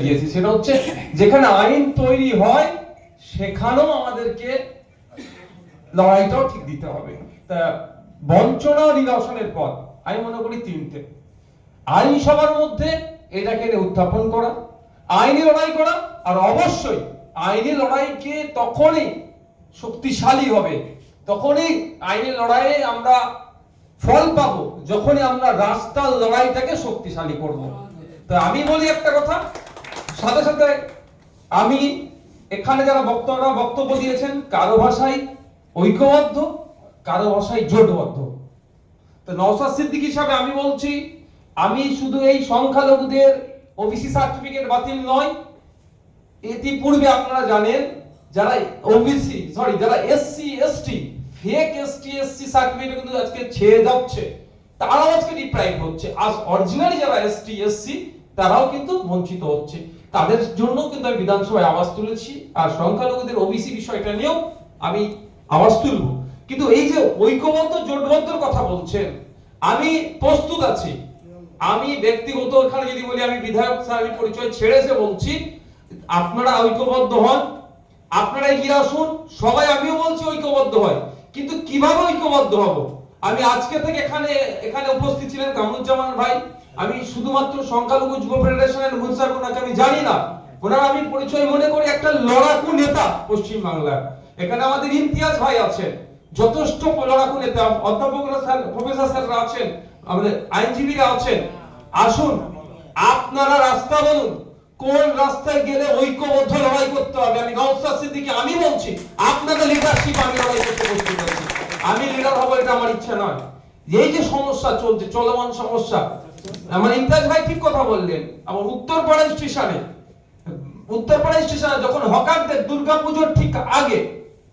দিয়েছি, সেটা হচ্ছে যেখানে আইন তৈরি হয় সেখানেও আমাদেরকে লড়াইটাও ঠিক দিতে হবে। তা বঞ্চনা ও নিরসনের পথ আমি মনে করি তিনটে। আইনসভার মধ্যে এটাকে উত্থাপন করা, আইনি লড়াই করা, আর অবশ্যই আইনি লড়াইকে তখনই শক্তিশালী হবে, তখনই আইনি লড়াইয়ে আমরা ফল পাবো যখনই আমরা রাস্তার লড়াইটাকে শক্তিশালী করব। তো আমি বলি একটা কথা, সাথে সাথে আমি এখানে যারা বক্তারা বক্তব্য দিয়েছেন কারো ভাষায় ঐক্যবদ্ধ, কারো ভাষায় জোটবদ্ধ। তো নওশাদ সিদ্দিক হিসাবে আমি বলছি, আমি শুধু এই সংখ্যালঘুদের ওবিসি সার্টিফিকেট বাতিল নয়, ইতিপূর্বে আপনারা জানেন যারা ওবিসি যারা SC ST fake ST SC certificate কিন্তু আজকে ছেড়ে যাচ্ছে, তারাও আজকে ডিপ্রাইভ হচ্ছে। আজ অরিজিনালি যারা এসটি এসসি তারাও কিন্তু বঞ্চিত হচ্ছে, তাদের জন্য কিন্তু আমি বিধানসভায় আওয়াজ তুলেছি। আর সংখ্যালঘুদের ওবিসি বিষয়টা নিয়েও আমি আওয়াজ তুলব। কিন্তু এই যে ঐক্যবদ্ধ জোটবদ্ধর কথা বলছেন, আমি প্রস্তুত আছি। আমি ব্যক্তিগত এখানে যদি বলি, আমি বিধায়ক সাহেব পরিচয় ছেড়েছে বলছি, আপনারা ঐক্যবদ্ধ হন, আপনারা এগিয়ে আসুন, সবাই আমিও বলছি ঐক্যবদ্ধ হয়। কিন্তু কিভাবে ঐক্যবদ্ধ হব? আমি আজকে থেকে এখানে উপস্থিত ছিলেন কামরুজ্জামান ভাই, আমি শুধুমাত্র সংখ্যালঘু যুব ফেডারেশনের মুনসার ওনাকে আমি জানি না, ওনার আমি পরিচয় মনে করি একটা লড়াকু নেতা পশ্চিম বাংলার। এখানে আমাদের ইমতিয়াজ ভাই আছেন, যথেষ্ট লড়াকু নেতা, অধ্যাপকরা স্যার প্রফেসর স্যাররা আছেন, আমাদের আইনজীবীরা আছেন। আসুন আপনারা রাস্তা বলুন, কোন রাস্তায় গেলে ঐক্যবদ্ধ লড়াই করতে হবে। আমি নওশাদ সিদ্দিকী আমি বলছি, আপনাদের লিডারশিপ আমি লড়াই করতে প্রস্তুত আছি। আমি লিডার হব এটা আমার ইচ্ছা নয়। এই যে সমস্যা চলছে, চলমান সমস্যা, আমার ইমতিয়াজ ভাই ঠিক কথা বললেন। আমার উত্তরপাড়া স্টেশনে যখন হকারদের দুর্গাপূজার ঠিক আগে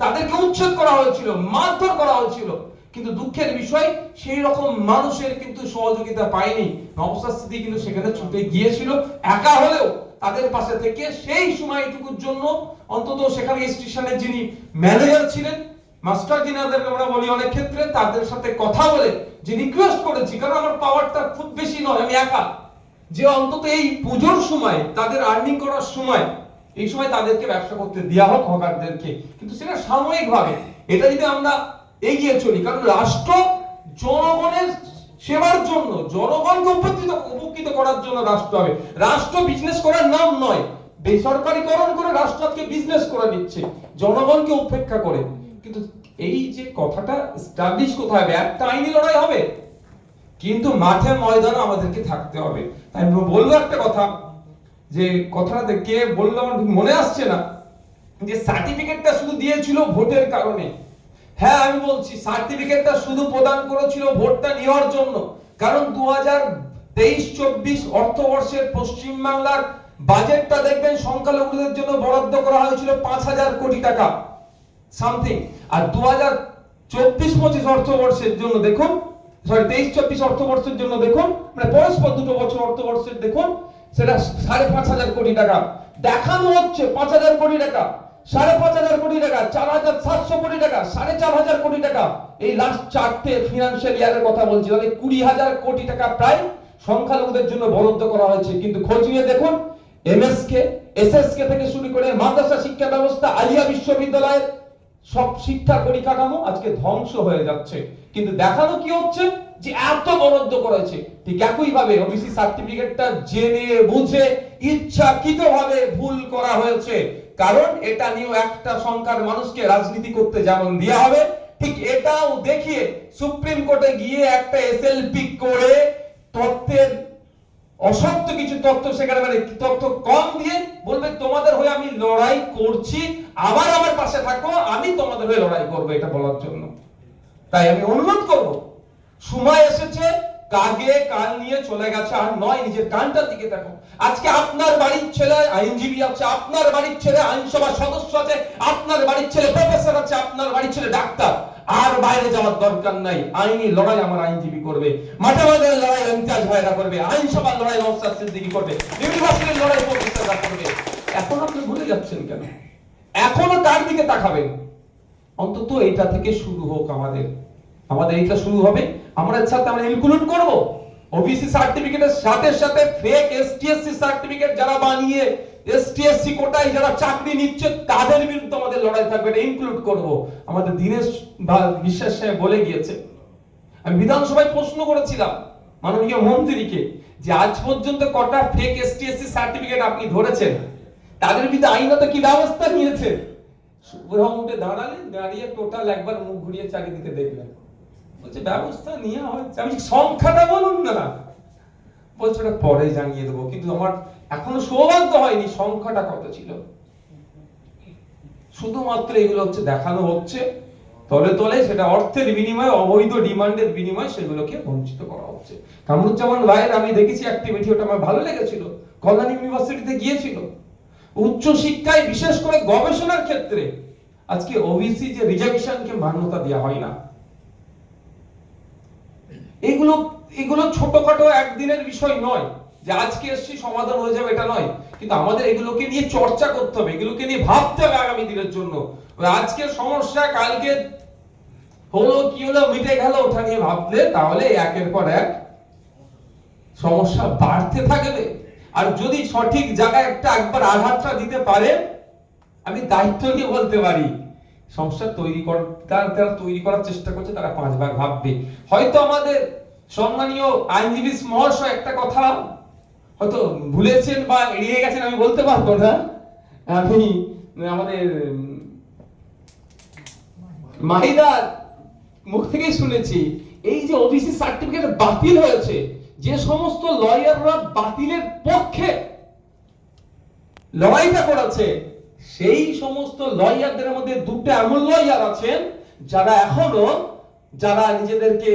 তাদেরকে উচ্ছেদ করা হয়েছিল, মারধর করা হয়েছিল, কিন্তু দুঃখের বিষয় সেই রকম মানুষের কিন্তু সহযোগিতা পায়নি। নওশাদ সিদ্দিকী কিন্তু সেখানে ছুটে গিয়েছিল, একা হলেও তাদের পাশে থেকে সেই সময়টুকুর জন্য অন্তত সেখানে স্টেশনের যিনি ম্যানেজার ছিলেন, মাস্টার জিনাদেরকে আমরা বলি অনেক ক্ষেত্রে, তাদের সাথে কথা বলে যে রিকোয়েস্ট করেছি, কারণ আমার পাওয়ারটা খুব বেশি নয়, আমি একা, যে অন্তত এই পুজোর সময় তাদের আর্নিং করার সময় এই সময় তাদেরকে ব্যবসা করতে দেওয়া হোক হকারদেরকে। কিন্তু সেটা সাময়িক ভাবে, এটা যদি আমরা এগিয়ে চলি, কারণ রাষ্ট্র জনগণের সেবার জন্য, জনগণকে উপকৃত করার জন্য রাষ্ট্র হবে। রাষ্ট্র বিজনেস করার নাম নয়, বেসরকারীকরণ করে রাষ্ট্র আজকে বিজনেস করে নিচ্ছে জনগণকে উপেক্ষা করে। কিন্তু এই যে কথাটা এস্টাবলিশ কোথায় হবে? একটা আইনি লড়াই হবে, কিন্তু মাঠে ময়দানে আমাদেরকে থাকতে হবে। তাই বলবো একটা কথা, যে কথাটা কে বললো আমার মনে আসছে না, যে সার্টিফিকেটটা শুধু দিয়েছিল ভোটের কারণে। হ্যাঁ, আমি বলছি সার্টিফিকেটটা শুধু প্রদান করেছিল ভোটটা নেওয়ার জন্য, কারণ 2023-24 অর্থবর্ষের পশ্চিম বাংলার বাজেটটা দেখবেন সংখ্যালঘুদের জন্য বরাদ্দ করা হয়েছিল 5,000 কোটি টাকা সামথিং। আর 2024-25 অর্থবর্ষের জন্য দেখুন, 23-24 অর্থবর্ষের জন্য দেখুন, মানে পরস্পর দুটো বছর অর্থবর্ষের দেখুন, সেটা 5,500 কোটি টাকা দেখানো হচ্ছে। 5,000 কোটি টাকা, 5,500 কোটি টাকা, 4,700 কোটি টাকা, 4,500 কোটি টাকা, এই লাস্ট চারটে ফিনান্সিয়াল ইয়ারের কথা বলছি, তাহলে 20,000 কোটি টাকা প্রায় সংখ্যালঘুদের জন্য বরাদ্দ করা হয়েছে। কিন্তু খোঁজ নিয়ে দেখুন, এমএসকে এসএসকে থেকে শুরু করে মাদ্রাসা শিক্ষা ব্যবস্থা, আলিয়া বিশ্ববিদ্যালয়ের সব শিক্ষা পরিকাঠামো আজকে ধ্বংস হয়ে যাচ্ছে। কিন্তু দেখানো কি হচ্ছে, যে এত বরাদ্দ করেছে। ঠিক একই ভাবে ওবিসি সার্টিফিকেটটা জেনে বুঝে ইচ্ছাকৃতভাবে ভুল করা হয়েছে, কারণ এটা নিয়ে একটা সংখ্যার মানুষকে রাজনীতি করতে যেমন দেয়া হবে, ঠিক এটাও দেখিয়ে সুপ্রিম কোর্টে গিয়ে একটা এসএলপি করে তথ্যের অসত্য কিছু তথ্য সেখানে, মানে তথ্য কম দিয়ে বলবে তোমাদের হয়ে আমি লড়াই করছি, আবার আমার পাশে থাকো, আমি তোমাদের হয়ে লড়াই করবো, এটা বলার জন্য। তাই আমি অনুরোধ করব, সময় এসেছে, কাগে কান নিয়ে চলে গেছে আর নয়, নিজের কানটার দিকে দেখো। আজকে আপনার বাড়ির ছেলে আইনজীবী আছে, আপনার বাড়ির ছেলে আইনসভার সদস্য আছে, আপনার বাড়ির ছেলে প্রফেসর আছে, আপনার বাড়ির ছেলে ডাক্তার। আর বাইরে যাওয়ার দরকার নাই। আইনি লড়াই আমার আইনজীবী করবে, মাঠে ময়দানে লড়াই ইমতিয়াজ ভাইরা করবে, আইনসভার লড়াই নওশাদ সিদ্দিকী করবে, ইউনিভার্সিটির লড়াই প্রফেসররা করবে। এখন আপনি ভুলে যাচ্ছেন কেন? এখনো তার দিকে তাকাবেন। অন্তত এটা থেকে শুরু হোক, আমাদের এটা শুরু হবে, আমরা সাথে আমরা ইনক্লুড করব। ওবিসি সার্টিফিকেটের সাথে সাথে ফেক এসটিএসসি সার্টিফিকেট যারা বানিয়ে এসটিএসসি কোটায় যারা চাকরি নিচ্ছে তাদের বিরুদ্ধে আমাদের লড়াই থাকবে, এটা ইনক্লুড করব। আমাদের দীনেশ বিশ্বাস সাহেব বলে গিয়েছে। আমি বিধানসভায় প্রশ্ন করেছিলাম মাননীয় মন্ত্রীকে যে আজ পর্যন্ত কটা ফেক এসটিএসসি সার্টিফিকেট আপনি ধরেছেন, তাদের বিরুদ্ধে আইনত কি ব্যবস্থা নিয়েছে? সুব্রহ্ম উঠে দাঁড়ালেন, দাঁড়িয়ে টোটাল একবার মুখ ঘুরিয়ে চারিদিকে দেখলেন, বলছে ব্যবস্থা নেওয়া হয়েছে। আমি সংখ্যাটা বলুন না, বলছে ওটা পরে জানিয়ে দেবো, কিন্তু আমার এখনো সৌভাগ্য হয়নি সংখ্যাটা কত ছিল। শুধুমাত্র এগুলো হচ্ছে দেখানো হচ্ছে, তলে তলে সেটা অর্থের বিনিময়ে, অবৈধ ডিমান্ডের বিনিময়ে সেগুলোকে বঞ্চিত করা হচ্ছে। কামরুজ্জামান রায়ের আমি দেখেছি অ্যাক্টিভিটি, ওটা আমার ভালো লেগেছিল। কল্যাণ ইউনিভার্সিটিতে গিয়েছিল, উচ্চ শিক্ষায় বিশেষ করে গবেষণার ক্ষেত্রে আজকে ওবিসি যে রিজার্ভেশনকে মান্যতা দেওয়া হয় না, এগুলো এগুলো ছোটখাটো একদিনের বিষয় নয় যে আজকে এসছি সমাধান হয়ে যাবে, এটা নয়। কিন্তু আমাদের এগুলোকে নিয়ে চর্চা করতে হবে, এগুলোকে নিয়ে ভাবতে হবে আগামী দিনের জন্য। আজকের সমস্যা কালকে হলো কি হলো মিটে গেল ওটা নিয়ে ভাবলে তাহলে একের পর এক সমস্যা বাড়তে থাকবে। আর যদি সঠিক জায়গায় একবার আঘাতটা দিতে পারে, আমি দায়িত্ব নিয়ে বলতে পারি সমস্যা তারা তৈরি করার চেষ্টা করছে, তারা 5 বার ভাববে। হয়তো আমাদের সম্মানীয় আইনজীবী মহাশয় একটা কথা হয়তো ভুলেছেন বা এড়িয়ে গেছেন, আমি বলতে পারবো না। আমি আমাদের মাহিদার মুখ থেকেই শুনেছি, এই যে ওবিসি সার্টিফিকেট বাতিল হয়েছে, যে সমস্ত লয়াররা বাতিলের পক্ষে লড়াইটা করেছে, সেই সমস্ত লয়ারদের মধ্যে দুটো এমন লয়ার আছেন যারা নিজেদেরকে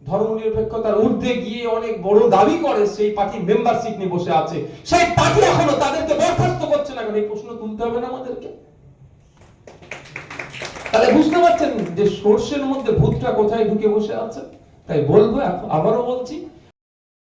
ধর্মনিরপেক্ষতার ঊর্ধ্বে গিয়ে অনেক বড় দাবি করে, সেই পার্টির মেম্বারশিপ নিয়ে বসে আছে। সেই পার্টি এখনো তাদেরকে বরখাস্ত করছে না, এই প্রশ্ন তুলতে হবে না আমাদেরকে? তাহলে বুঝতে পারছেন যে সর্ষের মধ্যে ভূতটা কোথায় ঢুকে বসে আছে। তাই বলবো, আবারও বলছি,